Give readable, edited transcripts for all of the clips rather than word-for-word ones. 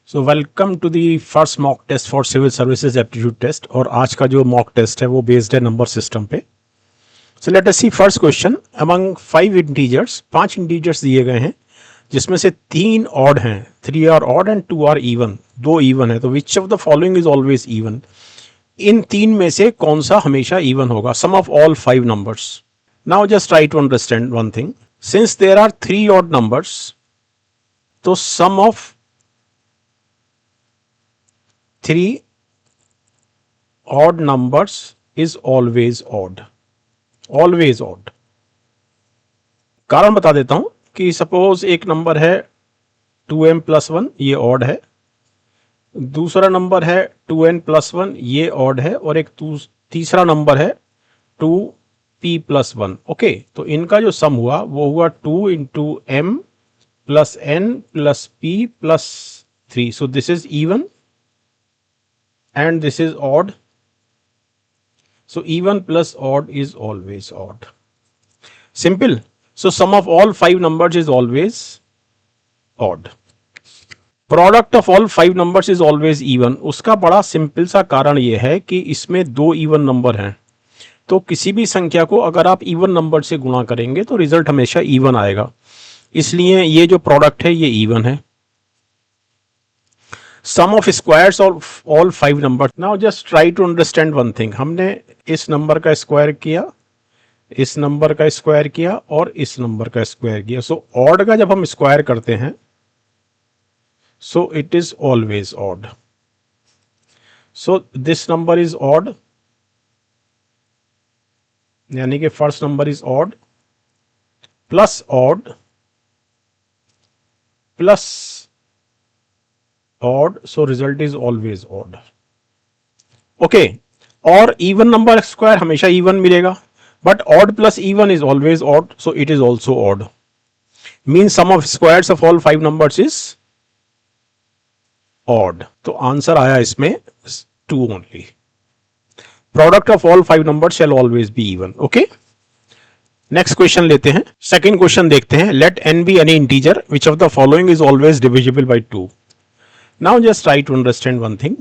So welcome to the first mock test for civil services aptitude test. और आज का जो मॉक टेस्ट है वो बेस्ड है नंबर सिस्टम पे। So let us see first question. Among 5 integers, 5 integers दिए गए हैं जिसमें से 3 ऑड हैं, 3 are odd and 2 are even, 2 even है। तो which of the following is always even? इन 3 में से कौन सा हमेशा इवन होगा? Sum of all 5 numbers. Now just try to understand one thing. Since there are 3 odd numbers, तो सम of 3 odd numbers is always odd, always odd। कारण बता देता हूं कि सपोज एक नंबर है 2m+1, ये ऑड है। दूसरा नंबर है 2n+1, ये ऑड है। और एक तीसरा नंबर है 2p+1। ओके, तो इनका जो सम हुआ वो हुआ 2 × m + n + p + 3। So this is even and this is odd. So even plus odd is always odd. Simple. So sum of all 5 numbers is always odd. Product of all 5 numbers is always even. उसका बड़ा simple सा कारण यह है कि इसमें 2 even number हैं। तो किसी भी संख्या को अगर आप इवन नंबर से गुणा करेंगे तो रिजल्ट हमेशा इवन आएगा, इसलिए ये जो प्रोडक्ट है ये इवन है। Sum of squares of all 5 number. Now just try to understand one thing. हमने इस नंबर का स्क्वायर किया, इस नंबर का स्क्वायर किया और इस नंबर का स्क्वायर किया। सो ऑड का जब हम स्क्वायर करते हैं सो it is always odd. So this number is odd, यानी कि first number is odd plus odd plus odd, so result is always odd. Okay, और even number square हमेशा even मिलेगा, but odd plus even is always odd, so it is also odd. Means sum of squares of all 5 numbers is odd. तो answer आया इसमें 2 only. Product of all 5 numbers shall always be even. Okay. Next question लेते हैं। Second question देखते हैं। Let n be any integer which of the following is always divisible by 2. Now just try to understand one thing.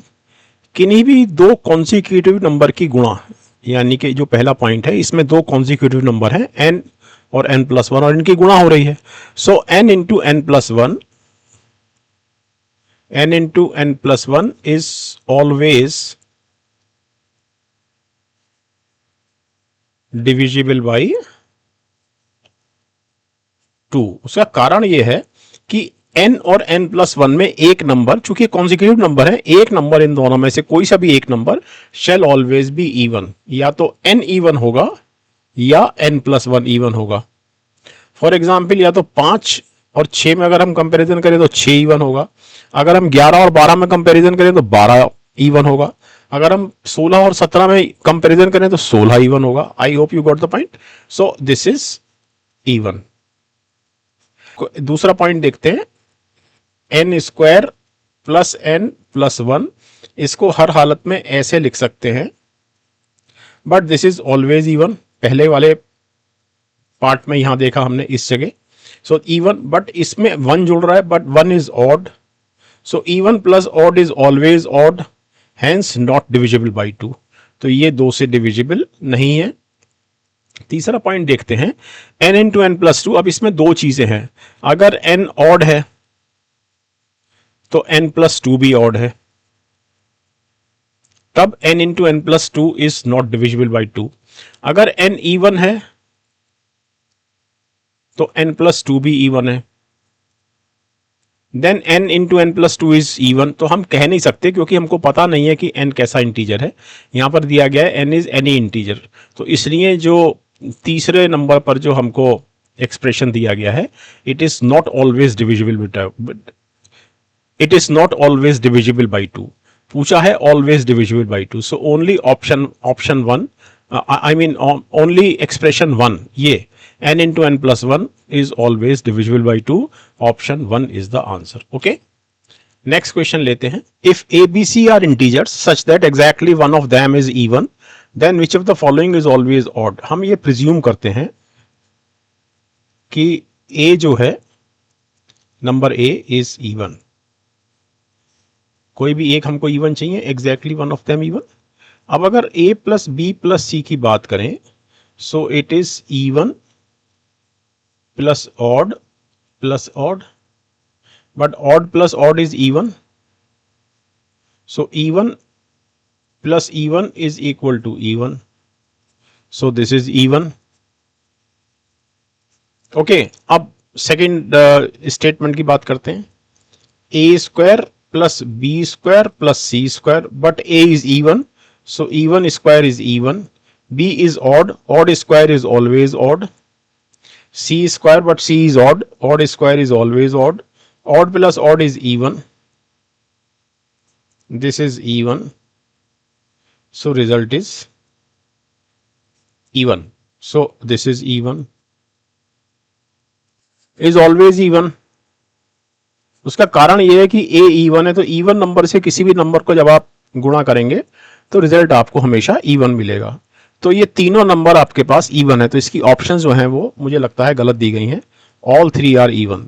किन्हीं भी 2 consecutive number की गुणा, यानी कि जो पहला पॉइंट है इसमें 2 कॉन्सिक्यूटिव नंबर हैं n और n+1 और इनकी गुणा हो रही है। सो n × n+1, n × n+1 is always divisible by 2। उसका कारण यह है कि n और n+1 में एक नंबर, चूंकि कॉन्सिक्यूटिव नंबर है, एक नंबर इन दोनों में से कोई सा भी एक number shall always be even. या तो n इवन होगा या n+1 इवन होगा। फॉर एग्जाम्पल, या तो 5 और 6 में अगर हम कंपैरिजन करें तो 6 इवन होगा। अगर हम 11 और 12 में कंपैरिजन करें तो 12 इवन होगा। अगर हम 16 और 17 में कंपैरिजन करें तो 16 इवन होगा। I hope you got the point. So this is even. दूसरा पॉइंट देखते हैं। n² + n+1, इसको हर हालत में ऐसे लिख सकते हैं, but this is always even. पहले वाले पार्ट में यहां देखा हमने इस जगह। सो इवन, बट इसमें 1 जुड़ रहा है, but 1 is odd. So even plus odd is always odd, hence not divisible by 2। तो ये 2 से डिविजिबल नहीं है। तीसरा पॉइंट देखते हैं। n × n+2। अब इसमें 2 चीजें हैं। अगर n ऑड है तो n+2 भी ऑड है, तब n × n+2 is not divisible by 2। अगर n इवन है तो n+2 भी इवन है। Then n × n+2 is even. तो हम कह नहीं सकते क्योंकि हमको पता नहीं है कि n कैसा इंटीजर है। यहां पर दिया गया है n इज एनी इंटीजर, तो इसलिए जो तीसरे नंबर पर जो हमको एक्सप्रेशन दिया गया है, it is not always divisible, it is not always divisible by 2। पूछा है always divisible by 2। So only option 1, I mean only expression 1, ये n × n+1 is always divisible by 2। Option 1 is the answer. Okay, next question लेते हैं। If ABC are integers such that exactly one of them is even, then which of the following is always odd. हम ये presume करते हैं कि A जो है, number A is even. कोई भी एक हमको इवन चाहिए, exactly one of them even. अब अगर a प्लस बी प्लस सी की बात करें, सो it is even plus odd plus odd, but odd plus odd is even, so even plus even is equal to even, so this is even. okay, अब second statement की बात करते हैं, a square plus B square plus C square, but a is even, so even square is even, b is odd, odd square is always odd, c square but c is odd, odd square is always odd, odd plus odd is even, this is even, so result is even, so this is even, is always even। उसका कारण यह है कि a even है, तो even number से किसी भी नंबर को जब आप गुणा करेंगे तो रिजल्ट आपको हमेशा even मिलेगा। तो ये तीनों नंबर आपके पास even है, तो इसकी ऑप्शन जो हैं वो मुझे लगता है गलत दी गई हैं। All three are even,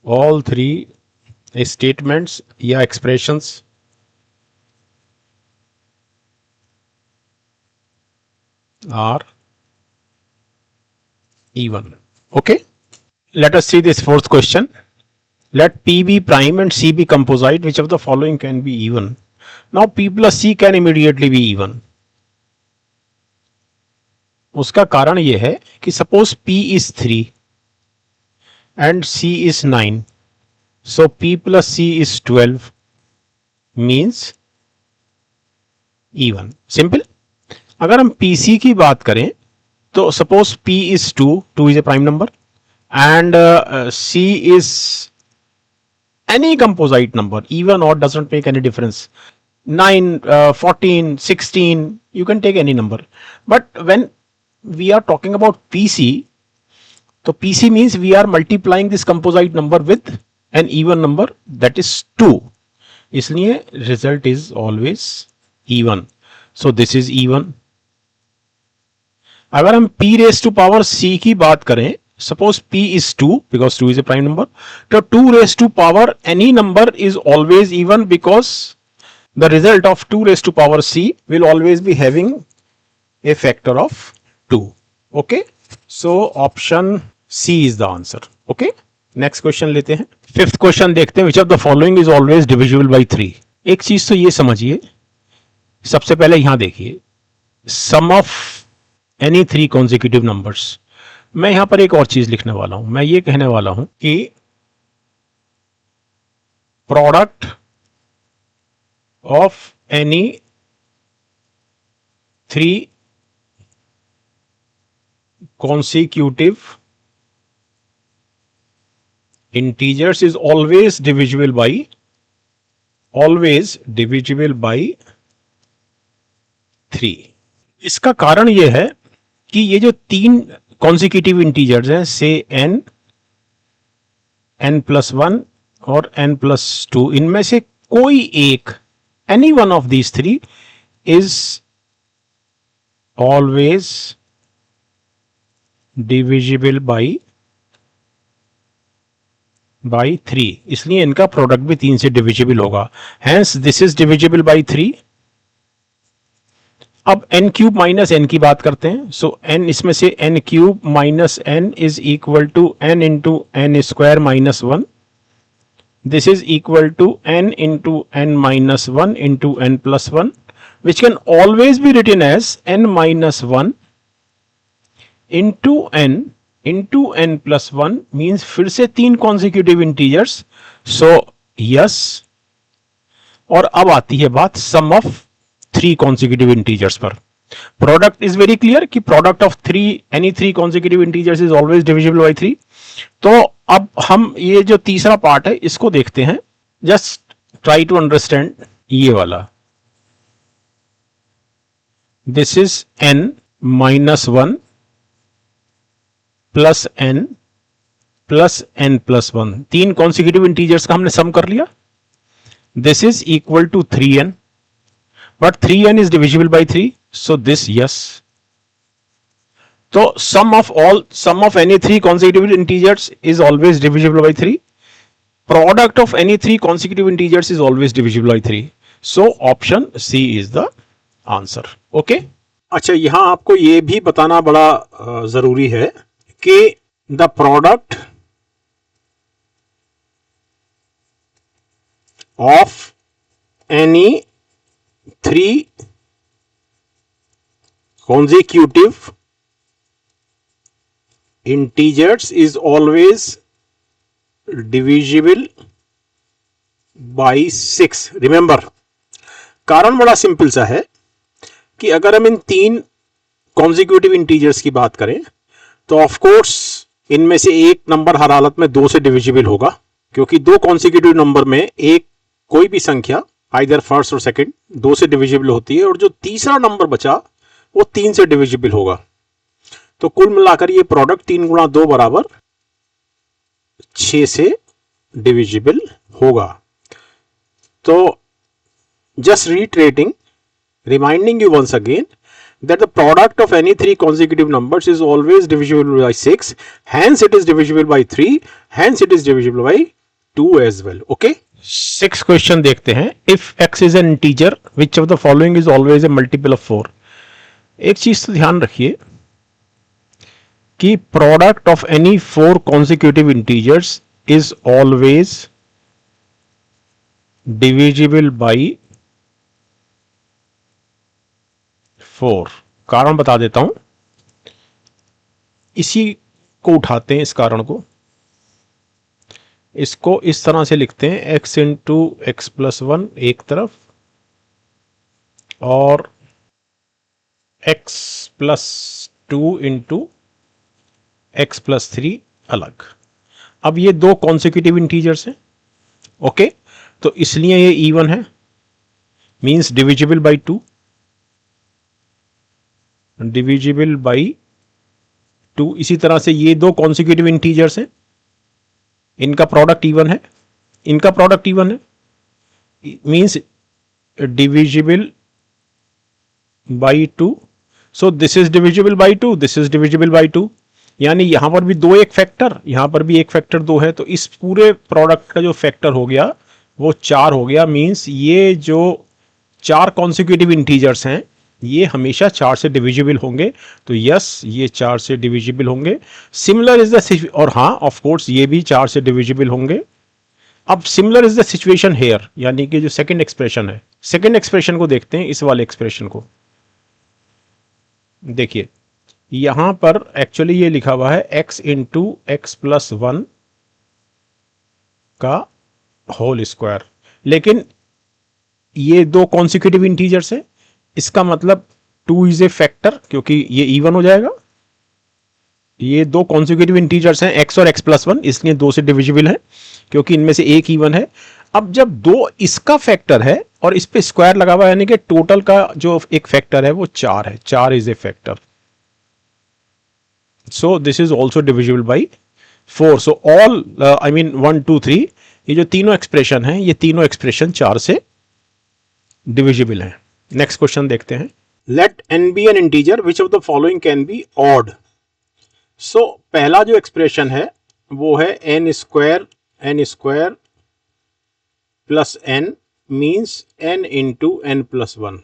all three statements या expressions are even. Okay, let us see this fourth question. Let p be prime and c be composite, which of the following can be even? Now p plus c can immediately be even. उसका कारण यह है कि suppose p is 3 and c is 9, so p plus c is 12 means even. Simple. अगर हम pc की बात करें तो suppose p is 2 is a prime number and c is any composite number, even or doesn't make any difference, 9, 14, 16, you can take any number. But when we are talking about pc, so pc means we are multiplying this composite number with an even number, that is 2, इसलिए result is always even, so this is even. अगर हम p raise to power c की बात करें, suppose p is 2 because 2 is a prime number, तो 2 raised to power any number is always even because the result of 2 raised to power c will always be having a factor of 2. Okay, so option c is the answer. Okay, next question लेते हैं। Fifth question देखते हैं, which of the following is always divisible by 3? एक चीज तो ये समझिए, सबसे पहले यहां देखिए, सम ऑफ एनी 3 कॉन्जिक्यूटिव नंबर्स। मैं यहां पर एक और चीज लिखने वाला हूं, मैं ये कहने वाला हूं कि product of any 3 consecutive integers is always divisible by 3। इसका कारण यह है कि ये जो 3 consecutive integers हैं, से n, n+1 और n+2, इनमें से कोई एक, any one of these 3 is always divisible by 3, इसलिए इनका प्रोडक्ट भी 3 से डिविजिबल होगा, hence this is divisible by 3। अब n क्यूब माइनस n की बात करते हैं, सो n इसमें से n cube minus n is equal to n into n square minus 1, this is equal to n into n minus 1 into n plus 1, which can always be written as n minus 1 into n plus 1, means फिर से 3 consecutive integers, so yes. और अब आती है बात सम of 3 consecutive integers पर। Product is very clear कि product of 3 any 3 consecutive integers is always divisible by 3। तो अब हम ये जो तीसरा पार्ट है इसको देखते हैं, जस्ट ट्राई टू अंडरस्टैंड ये वाला, this is n minus 1 plus n plus n plus 1, 3 consecutive integers का हमने सम कर लिया, this is equal to 3n, but 3n is divisible by 3, so this yes। तो sum of any three consecutive integers is always divisible by 3. Product of any three consecutive integers is always divisible by 3. So option C is the answer. Okay. अच्छा, यहां आपको ये भी बताना बड़ा जरूरी है कि the product of any three consecutive integers is always divisible by 6. Remember, कारण बड़ा सिंपल सा है कि अगर हम इन तीन कॉन्जिक्यूटिव इंटीजर्स की बात करें तो ऑफ कोर्स इनमें से एक नंबर हर हालत में 2 से डिविजिबल होगा, क्योंकि दो कॉन्जिक्यूटिव नंबर में एक कोई भी संख्या आइदर फर्स्ट और सेकंड 2 से डिविजिबल होती है, और जो तीसरा नंबर बचा वो 3 से डिविजिबल होगा। तो कुल मिलाकर ये प्रोडक्ट 3 गुणा 2 बराबर 6 से डिविजिबल होगा। तो just retreating, reminding you once again that the product of any three consecutive numbers is always divisible by 6, hence it is divisible by 3, hence it is divisible by 2 as well. Okay, 6th question देखते हैं। if x is an integer which of the following is always a multiple of 4। एक चीज तो ध्यान रखिए कि product of any 4 consecutive integers is always divisible by 4। कारण बता देता हूं, इसी को उठाते हैं, इस कारण को, इसको इस तरह से लिखते हैं x इंटू एक्स प्लस 1 एक तरफ और x plus 2 into x plus 3 अलग। अब ये दो कॉन्सिक्यूटिव इंटीजर्स हैं। ओके, तो इसलिए ये इवन है, means divisible by 2, divisible by 2। इसी तरह से ये दो कॉन्सिक्यूटिव इंटीजर्स हैं, इनका प्रोडक्ट इवन है, इनका प्रोडक्ट इवन है, means divisible by 2। So this is divisible by 2, this is divisible by 2, यानी यहां पर भी 2 एक फैक्टर, यहां पर भी एक फैक्टर 2 है, तो इस पूरे प्रोडक्ट का जो फैक्टर हो गया वो 4 हो गया। मींस ये जो 4 कॉन्सिक्यूटिव इंटीजर्स हैं ये हमेशा 4 से डिविजिबल होंगे। तो यस, ये 4 से डिविजिबल होंगे। सिमिलर इज द, और हाँ ऑफ कोर्स ये भी 4 से डिविजिबल होंगे। अब similar is the situation here, यानी कि जो सेकंड एक्सप्रेशन है, सेकंड एक्सप्रेशन को देखते हैं, इस वाले एक्सप्रेशन को देखिए। यहां पर एक्चुअली ये लिखा हुआ है x इंटू एक्स प्लस 1 का होल स्क्वायर, लेकिन ये दो कॉन्सिक्यूटिव इंटीजर्स है, इसका मतलब 2 इज ए फैक्टर, क्योंकि ये इवन हो जाएगा। ये दो कॉन्सिक्यूटिव इंटीजर्स हैं x और x प्लस 1, इसलिए 2 से डिविजिबल है, क्योंकि इनमें से एक इवन है। अब जब 2 इसका फैक्टर है और इस पे स्क्वायर लगा हुआ है, यानी कि टोटल का जो एक फैक्टर है वो 4 है, 4 is a factor. So this is also divisible by 4। So all I mean 1 2 3, ये जो तीनों एक्सप्रेशन हैं, ये तीनों एक्सप्रेशन 4 से डिविजिबल हैं। नेक्स्ट क्वेश्चन देखते हैं। Let n be an integer which of the following can be odd. So पहला जो एक्सप्रेशन है वो है n square plus n means n into n plus 1।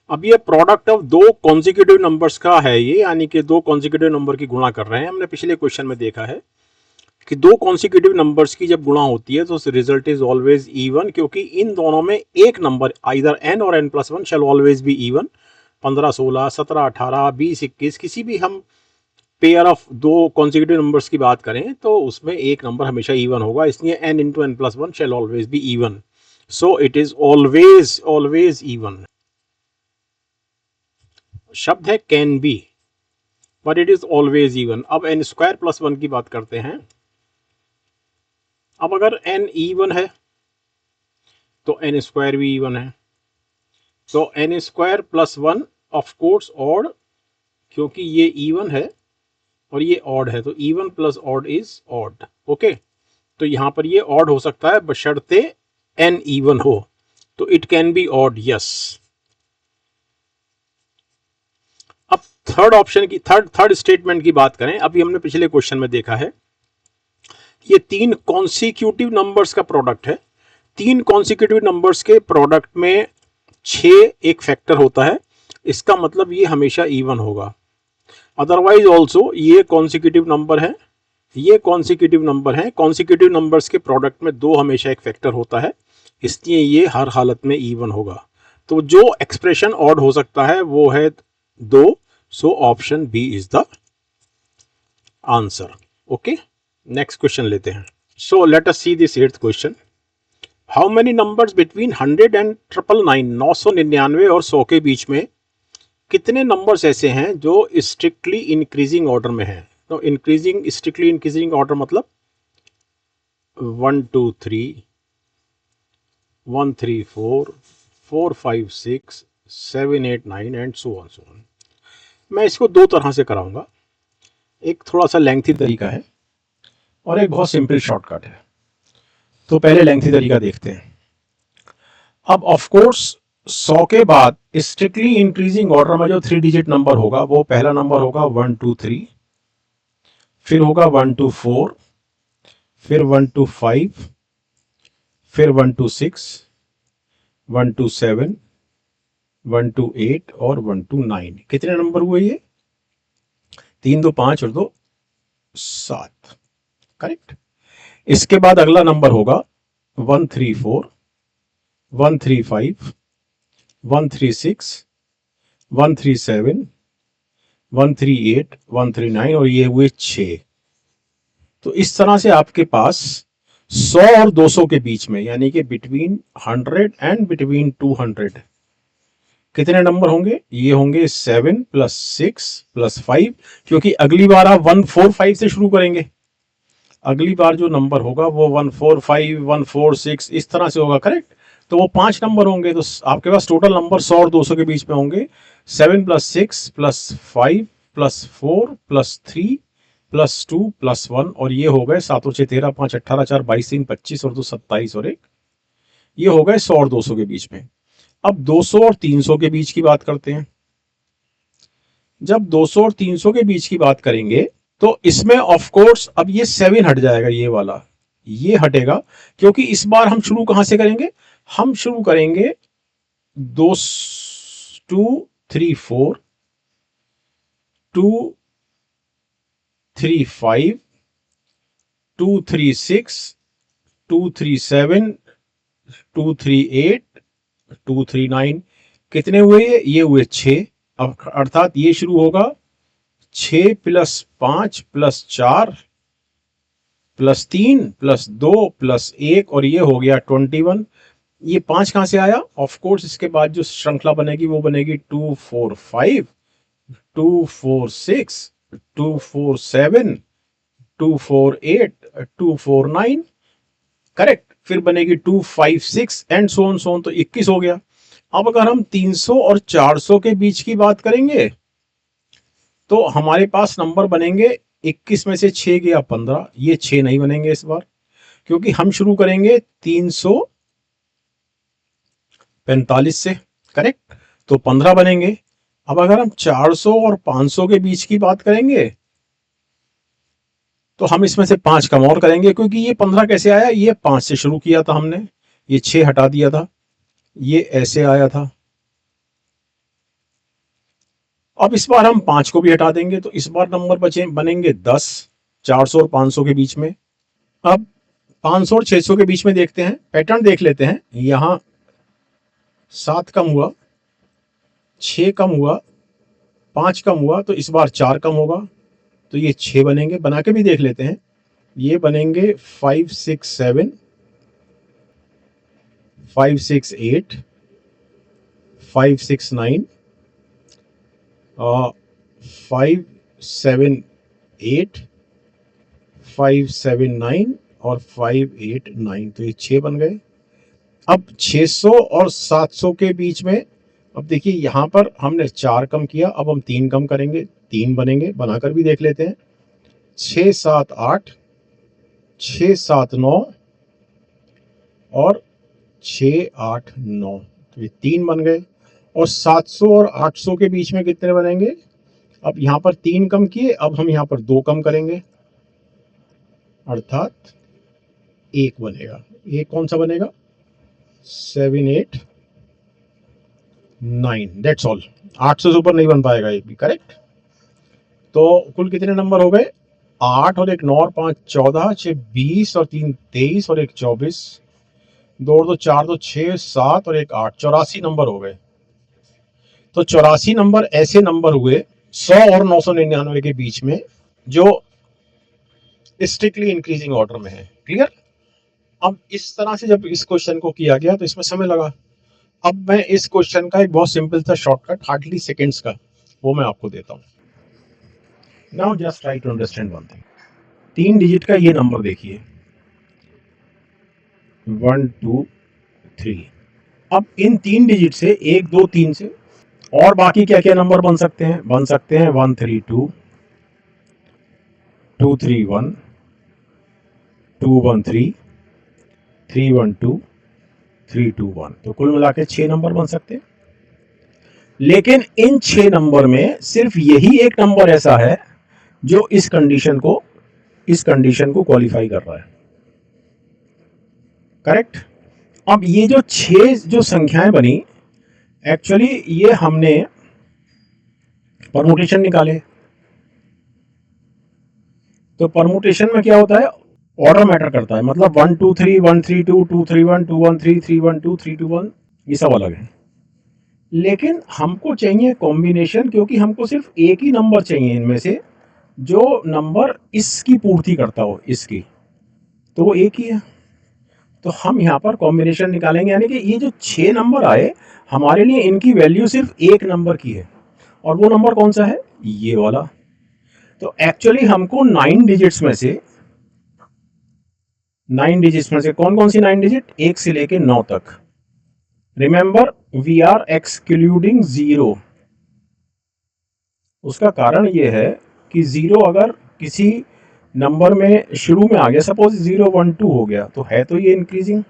अब ये प्रोडक्ट ऑफ दो कॉन्जिक्यूटिव नंबर्स का है, ये यानी कि दो कॉन्जिक्यूटिव नंबर की गुणा कर रहे हैं। हमने पिछले क्वेश्चन में देखा है कि दो कॉन्सिक्यूटिव नंबर्स की जब गुणा होती है तो रिजल्ट इज ऑलवेज इवन, क्योंकि इन दोनों में एक नंबर आइदर n और n plus 1 shall always be even. 15 16 17 18 20 21 किसी भी हम पेयर ऑफ दो कॉन्सिक्यूटिव नंबर्स की बात करें तो उसमें एक नंबर हमेशा इवन होगा, इसलिए n into n plus 1 shall always be even. So it is always even. शब्द है can be, but it is always even. अब n स्क्वायर प्लस 1 की बात करते हैं। अब अगर n इवन है तो n स्क्वायर भी इवन है, तो n square plus 1 of course odd, क्योंकि ये इवन है और ये ऑड है, तो even plus odd is odd. Okay, तो यहां पर ये ऑड हो सकता है बशर्ते n इवन हो, तो it can be odd. Yes, अब थर्ड ऑप्शन की थर्ड स्टेटमेंट की बात करें, अभी हमने पिछले क्वेश्चन में देखा है ये तीन कॉन्सिक्यूटिव नंबर्स का प्रोडक्ट है। तीन कॉन्सिक्यूटिव नंबर्स के प्रोडक्ट में 6 एक फैक्टर होता है, इसका मतलब ये हमेशा इवन होगा। अदरवाइज ऑल्सो ये कॉन्सिक्यूटिव नंबर है, ये कॉन्सिक्यूटिव नंबर है, कॉन्सिक्यूटिव नंबर्स के प्रोडक्ट में 2 हमेशा एक फैक्टर होता है, इसलिए ये हर हालत में इवन होगा। तो जो एक्सप्रेशन ऑड हो सकता है वो है 2, so option B is the answer. Okay, next question लेते हैं। So let us see this 8th question. How many numbers between 100 and 999, 999 और 100 के बीच में कितने नंबर्स ऐसे हैं जो स्ट्रिक्टली इंक्रीजिंग ऑर्डर में हैं? तो स्ट्रिक्टली इंक्रीजिंग ऑर्डर मतलब 1 2 3 1 3 4 4 5 6 7 8 9 एंड सो ऑन। मैं इसको 2 तरह से कराऊंगा, एक थोड़ा सा लेंथी तरीका है और एक बहुत सिंपल शॉर्टकट है। तो पहले लेंथी तरीका देखते हैं। अब ऑफ कोर्स 100 के बाद स्ट्रिक्टली इंक्रीजिंग ऑर्डर में जो 3 डिजिट नंबर होगा वो पहला नंबर होगा 1 2 3, फिर होगा 1 2 4, फिर 1 2 5, फिर 1 2 6, 1 2 7, 1 2 8 और 1 2 9। कितने नंबर हुए ये? 3 2 5 और 2 7, करेक्ट। इसके बाद अगला नंबर होगा 1 3 4, 1 3 5, 1 3 6, 1 3 7, 1 3 8, 1 3 9 और ये हुए 6। तो इस तरह से आपके पास 100 और 200 के बीच में, यानी कि बिटवीन 100 एंड बिटवीन 200 कितने नंबर होंगे? ये होंगे 7 प्लस 6 प्लस 5, क्योंकि अगली बार आप 145 से शुरू करेंगे। अगली बार जो नंबर होगा वो 145, 146 इस तरह से होगा, करेक्ट। तो वो 5 नंबर होंगे। तो आपके पास टोटल नंबर 100 और 200 के बीच में होंगे 7 plus 6 plus 5 plus 4 plus 3 plus 2 plus 1 और ये हो गए 7 और 6 13, 5 18, 4 22, 3 25 और 2 27 और 1, ये हो गए 100 और 200 के बीच में। अब 200 और 300 के बीच की बात करते हैं। जब 200 और 300 के बीच की बात करेंगे तो इसमें ऑफ कोर्स अब ये 7 हट जाएगा, ये वाला ये हटेगा, क्योंकि इस बार हम शुरू कहां से करेंगे? हम शुरू करेंगे 2 2 3 4 2 3 5 2 3 6 2 3 7 2 3 8 2 3 9। कितने हुए? ये हुए 6। अब अर्थात ये शुरू होगा 6 plus 5 plus 4 plus 3 plus 2 plus 1 और ये हो गया 21। ये 5 कहां से आया? ऑफ कोर्स इसके बाद जो श्रृंखला बनेगी वो बनेगी 2 4 5 2 4 6 2 4 7 2 4 8 2 4 9, करेक्ट। फिर बनेगी 2 5 6 एंड सो ऑन, तो 21 हो गया। अब अगर हम 300 और 400 के बीच की बात करेंगे तो हमारे पास नंबर बनेंगे 21 में से 6 गया 15, ये 6 नहीं बनेंगे इस बार, क्योंकि हम शुरू करेंगे 345 से, करेक्ट। तो 15 बनेंगे। अब अगर हम 400 और 500 के बीच की बात करेंगे तो हम इसमें से 5 कम और करेंगे, क्योंकि ये 15 कैसे आया? ये 5 से शुरू किया था हमने, ये 6 हटा दिया था, ये ऐसे आया था। अब इस बार हम 5 को भी हटा देंगे, तो इस बार नंबर बनेंगे 10 400 और 500 के बीच में। अब 500 और 600 के बीच में देखते हैं, पैटर्न देख लेते हैं। यहां 7 कम हुआ, 6 कम हुआ, 5 कम हुआ, तो इस बार 4 कम होगा, तो ये 6 बनेंगे। बना के भी देख लेते हैं, ये बनेंगे 5 6 7 5 6 8 5 6 9 5 7 8 5 7 9 और 5 8 9, तो ये 6 बन गए। अब 600 और 700 के बीच में, अब देखिए यहां पर हमने 4 कम किया, अब हम 3 कम करेंगे, 3 बनेंगे। बनाकर भी देख लेते हैं, 6 7 8 6 7 9 और 6 8 9, तो ये 3 बन गए। और 700 और 800 के बीच में कितने बनेंगे? अब यहाँ पर 3 कम किए, अब हम यहाँ पर 2 कम करेंगे, अर्थात 1 बनेगा। एक कौन सा बनेगा? 7 8 9, दैट्स ऑल। 800 से ऊपर नहीं बन पाएगा एक भी, करेक्ट। तो कुल कितने नंबर हो गए? 8 और 1 9 और 5 14, 6 20 और 3 23 और 1 24, 2 और 2 4, 2 6 7 और 1 8, 84 नंबर हो गए। तो 84 नंबर ऐसे नंबर हुए 100 और 999 के बीच में जो स्ट्रिक्टली इंक्रीजिंग ऑर्डर में है। क्लियर? अब इस तरह से जब इस क्वेश्चन को किया गया तो इसमें समय लगा। अब मैं इस क्वेश्चन का एक बहुत सिंपल सा शॉर्टकट, हार्डली सेकेंड्स का, वो मैं आपको देता हूं। Now just try to understand one thing. 3 digit का ये नंबर देखिए, 1 2 3। अब इन 3 डिजिट से 1 2 3 से और बाकी क्या क्या नंबर बन सकते हैं? बन सकते हैं 1 3 2, 2 3 1, 2 1 3, 3 1 2, 3 2 1। तो कुल मिला के 6 नंबर बन सकते हैं। लेकिन इन 6 नंबर में सिर्फ यही एक नंबर ऐसा है जो इस कंडीशन को क्वालिफाई कर रहा है, करेक्ट। अब ये जो 6 जो संख्याएं बनी, एक्चुअली ये हमने परमुटेशन निकाले। तो परमुटेशन में क्या होता है? ऑर्डर मैटर करता है, मतलब 1 2 3 1 3 2 2 3 1 2 1 3 3 1 2 3 2 1, ये सब अलग है। लेकिन हमको चाहिए कॉम्बिनेशन, क्योंकि हमको सिर्फ एक ही नंबर चाहिए इनमें से जो नंबर इसकी पूर्ति करता हो, इसकी, तो वो एक ही है। तो हम यहाँ पर कॉम्बिनेशन निकालेंगे, यानी कि ये जो 6 नंबर आए हमारे लिए, इनकी वैल्यू सिर्फ एक नंबर की है, और वो नंबर कौन सा है? ये वाला। तो एक्चुअली हमको 9 डिजिट्स में से कौन कौन सी 9 डिजिट? 1 से लेके 9 तक। Remember, we are excluding 0। उसका कारण ये है कि 0 अगर किसी नंबर में शुरू में आ गया, सपोज 0 1 2 हो गया, तो है तो ये इंक्रीजिंग,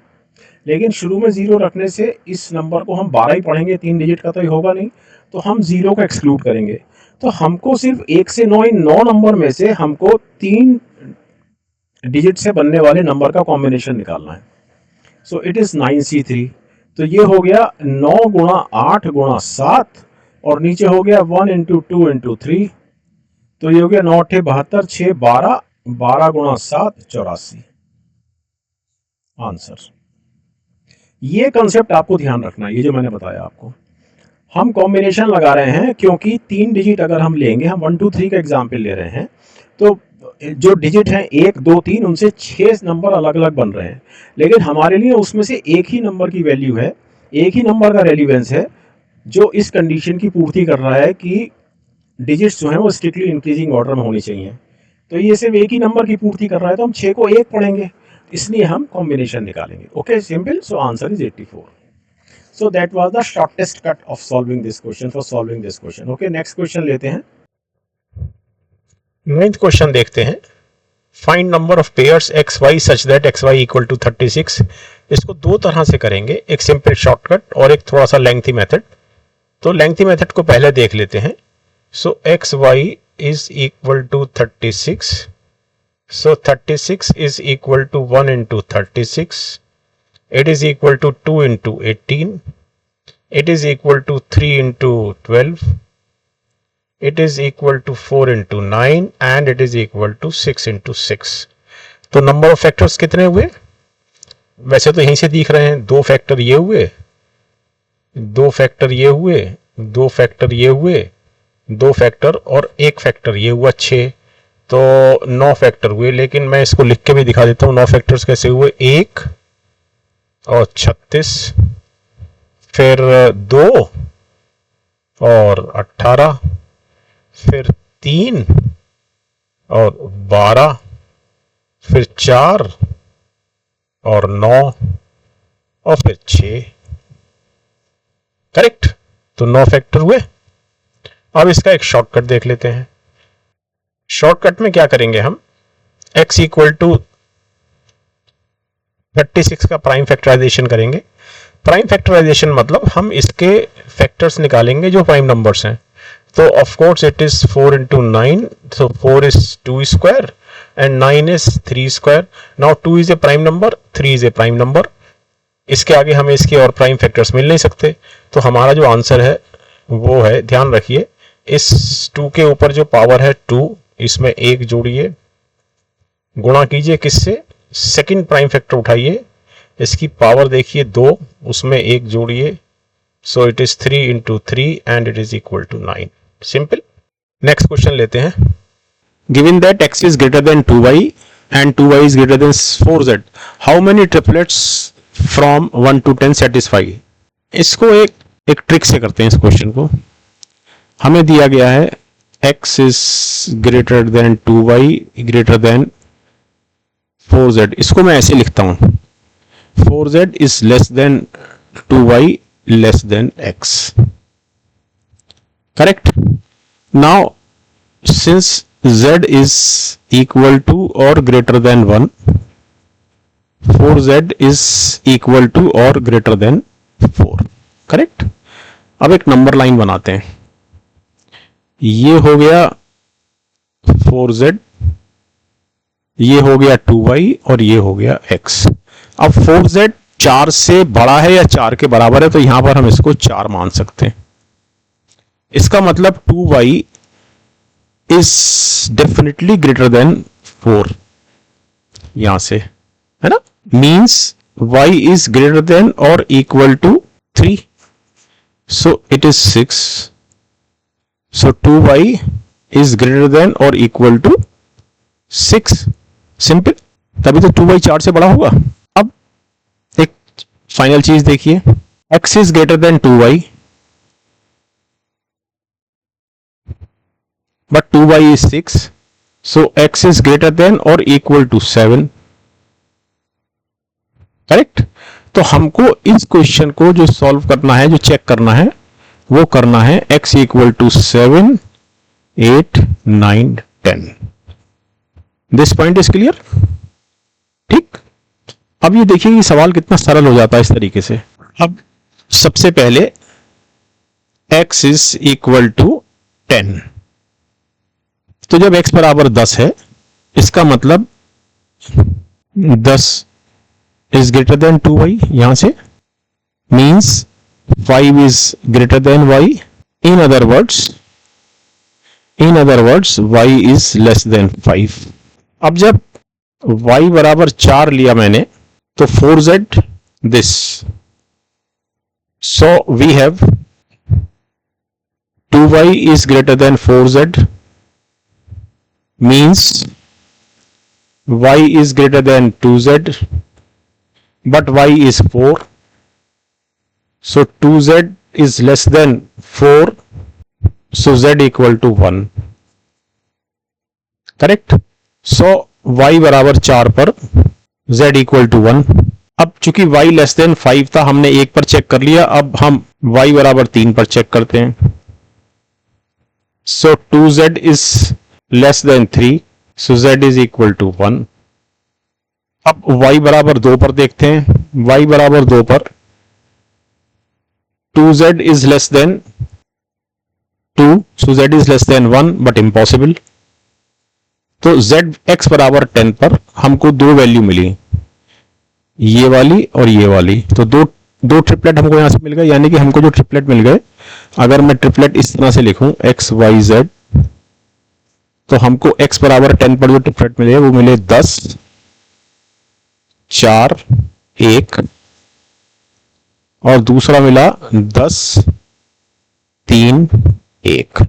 लेकिन शुरू में 0 रखने से इस नंबर को हम 12 ही पढ़ेंगे, 3 डिजिट का तो ये होगा नहीं, तो हम 0 को एक्सक्लूड करेंगे। तो हमको सिर्फ 1 से 9, इन 9 नंबर में से हमको 3 डिजिट से बनने वाले नंबर का कॉम्बिनेशन निकालना है। सो इट इज 9C3। तो ये हो गया 9 गुणा 8 गुणा 7, और नीचे हो गया 1 इंटू 2 इंटू 3, तो ये हो गया 9 8 72, 6 12, 12 गुणा 7 84। आंसर। ये कंसेप्ट आपको ध्यान रखना है, ये जो मैंने बताया आपको। हम कॉम्बिनेशन लगा रहे हैं क्योंकि 3 डिजिट अगर हम लेंगे, हम 1 2 3 का एग्जाम्पल ले रहे हैं, तो जो डिजिट हैं 1 2 3, उनसे 6 नंबर अलग अलग बन रहे हैं, लेकिन हमारे लिए उसमें से एक ही नंबर की वैल्यू है, एक ही नंबर का रेलिवेंस है जो इस कंडीशन की पूर्ति कर रहा है कि डिजिट्स जो हैं वो स्ट्रिक्टली इंक्रीजिंग ऑर्डर में होनी चाहिए। तो ये सिर्फ एक ही नंबर की पूर्ति कर रहा है, तो हम 6 को 1 पढ़ेंगे, इसलिए हम कॉम्बिनेशन निकालेंगे। Okay, simple. So answer is 84। So that was the shortest cut of solving this question, for solving this question. Okay, next question लेते हैं। 9th क्वेश्चन देखते हैं। Find number of pairs xy such that xy equal to 36। इसको दो तरह से करेंगे, एक सिंपल शॉर्टकट और एक थोड़ा सा लेंथी मेथड। तो लेंथी मेथड को पहले देख लेते हैं। So xy is equal to 36. So 36 is equal to 1 into 36. It is equal to 2 into 18. It is equal to 3 into 12. It is equal to 4 into 9 and it is equal to 6 into 6. तो number of factors कितने हुए? वैसे तो यहीं से दिख रहे हैं, 2 फैक्टर ये हुए, 2 फैक्टर ये हुए, 2 फैक्टर ये हुए, 2 फैक्टर और 1 फैक्टर ये हुआ, 6। तो 9 फैक्टर हुए। लेकिन मैं इसको लिख के भी दिखा देता हूँ 9 फैक्टर्स कैसे हुए। 1 और 36, फिर 2 और 18, फिर 3 और 12, फिर 4 और 9 और फिर 6। करेक्ट। तो 9 फैक्टर हुए। अब इसका एक शॉर्टकट देख लेते हैं। शॉर्टकट में क्या करेंगे हम? x इक्वल टू 36 का प्राइम फैक्टराइजेशन करेंगे। प्राइम फैक्टराइजेशन मतलब हम इसके फैक्टर्स निकालेंगे जो प्राइम नंबर्स हैं। तो of course it is 4 into 9, so 4 is 2 square and 9 is 3 square. Now 2 is a prime number, 3 is a prime number. इसके आगे हमें इसके और प्राइम फैक्टर्स मिल नहीं सकते, तो हमारा जो आंसर है वो है, ध्यान रखिए, इस 2 के ऊपर जो पावर है 2, इसमें 1 जोड़िए, गुणा कीजिए किससे, सेकंड प्राइम फैक्टर उठाइए, इसकी पावर देखिए 2, उसमें 1 जोड़िए, सो it is 3 into 3 and it is equal to 9. Simple. Next question लेते हैं. Given that x is greater than 2y and 2y is greater than 4z, how many triplets from 1 to 10 satisfy? इसको एक trick से करते हैं इस question को. हमें दिया गया है x is greater than 2y greater than 4z. इसको मैं ऐसे लिखता हूं, 4z is less than 2y less than x. Correct? Now since z is equal to or greater than 1, 4z is equal to or greater than 4. Correct? अब एक number line बनाते हैं. ये हो गया 4z, ये हो गया 2y और ये हो गया x. अब 4z 4 से बड़ा है या 4 के बराबर है, तो यहां पर हम इसको 4 मान सकते हैं. इसका मतलब 2y is definitely greater than 4, यहां से, है ना, means y is greater than और equal to 3, so it is 6. So 2y is greater than और इक्वल टू 6. सिंपल. तभी तो 2y 4 से बड़ा होगा. अब एक फाइनल चीज देखिए, x is greater than 2y but 2y is 6, so x is greater than or equal to 7. Correct? तो हमको इस क्वेश्चन को जो सॉल्व करना है, जो चेक करना है, वो करना है x equal to 7, 8, 9, 10. This point is clear? ठीक. अब ये देखिए ये सवाल कितना सरल हो जाता है इस तरीके से. अब सबसे पहले x इज इक्वल टू 10, तो जब x बराबर 10 है, इसका मतलब 10 इज ग्रेटर देन 2y, यहां से means 5 is greater then y. In other words y is less then 5. अब जब y बराबर 4 लिया मैंने, तो 4z this, so we have 2y is greater than 4z, means y is greater than 2z but y is 4, so 2z is less than 4, so z equal to 1. correct? so y बराबर 4 पर z equal to 1. अब चूंकि y less than 5 था, हमने 1 पर check कर लिया, अब हम y बराबर 3 पर चेक करते हैं. so 2z is less than 3, so z is equal to 1. अब y बराबर 2 पर देखते हैं. y बराबर 2 पर 2z is less than 2, so z is less than 1 but impossible. तो x बराबर 10 पर हमको दो वैल्यू मिली, ये वाली और ये वाली. तो दो ट्रिपलेट हमको यहां से मिल गए, यानी कि हमको जो ट्रिपलेट मिल गए, अगर मैं ट्रिपलेट इस तरह से लिखूं x y z, तो हमको x बराबर 10 पर जो ट्रिपलेट मिले वो मिले 10, 4, 1 और दूसरा मिला 10, 3, 1.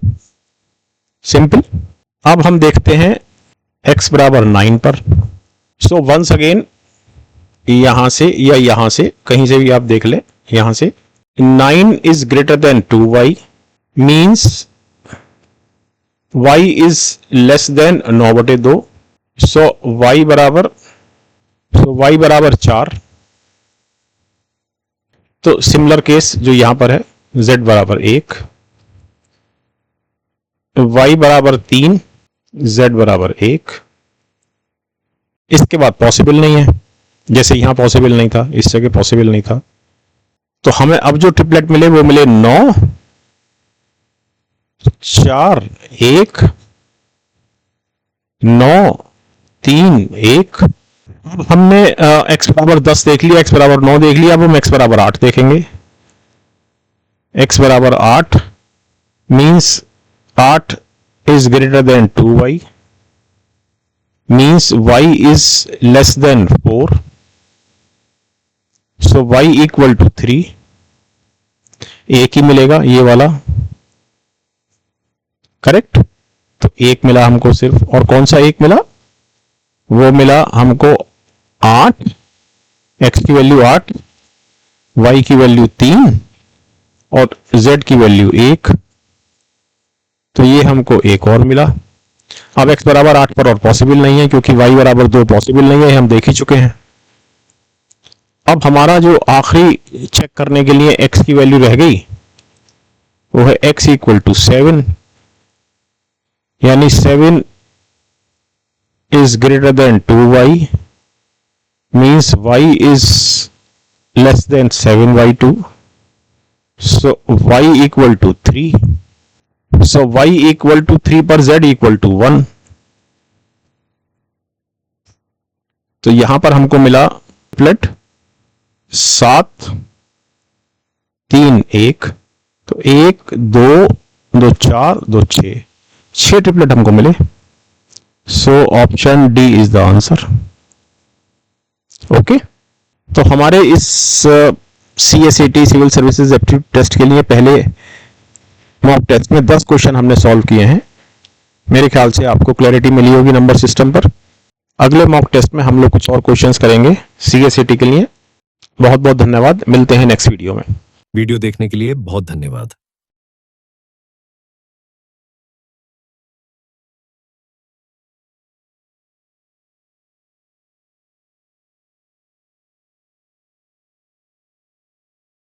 सिंपल. अब हम देखते हैं x बराबर 9 पर. सो वंस अगेन यहां से या यहां से कहीं से भी आप देख ले, यहां से 9 is greater than 2y, means y is less then 9/2. So y बराबर 4. तो सिमिलर केस जो यहां पर है, z बराबर 1, y बराबर 3, z बराबर 1. इसके बाद पॉसिबल नहीं है, जैसे यहां पॉसिबल नहीं था, इस जगह पॉसिबल नहीं था. तो हमें अब जो ट्रिपलेट मिले वो मिले 9, 4 1 9 3 1। अब हमने x बराबर 10 देख लिया, x बराबर 9 देख लिया, अब हम x बराबर 8 देखेंगे। x बराबर 8 means 8 is greater than 2y, means y is less than 4, so y equal to 3। एक ही मिलेगा ये वाला, करेक्ट। तो एक मिला हमको सिर्फ, और कौन सा एक मिला? वो मिला हमको 8, x की वैल्यू 8, y की वैल्यू 3 और z की वैल्यू 1। तो ये हमको एक और मिला। अब x बराबर 8 पर और पॉसिबल नहीं है, क्योंकि y बराबर 2 पॉसिबल नहीं है, हम देख ही चुके हैं। अब हमारा जो आखिरी चेक करने के लिए x की वैल्यू रह गई वो है x इक्वल टू 7, यानी 7 is greater than 2y, means y is less than 7y2, so y equal to 3, so y equal to 3 पर z equal to 1। तो यहां पर हमको मिला प्लेट 7 3 1, तो 1 2 2 4 2 6 ट्रिपलेट हमको मिले। So option D is the answer. Okay, तो हमारे इस CSAT civil services aptitude test के लिए पहले मॉक टेस्ट में 10 क्वेश्चन हमने सॉल्व किए हैं। मेरे ख्याल से आपको क्लैरिटी मिली होगी नंबर सिस्टम पर। अगले मॉक टेस्ट में हम लोग कुछ और क्वेश्चंस करेंगे CSAT के लिए। बहुत बहुत धन्यवाद, मिलते हैं नेक्स्ट वीडियो में। वीडियो देखने के लिए बहुत धन्यवाद।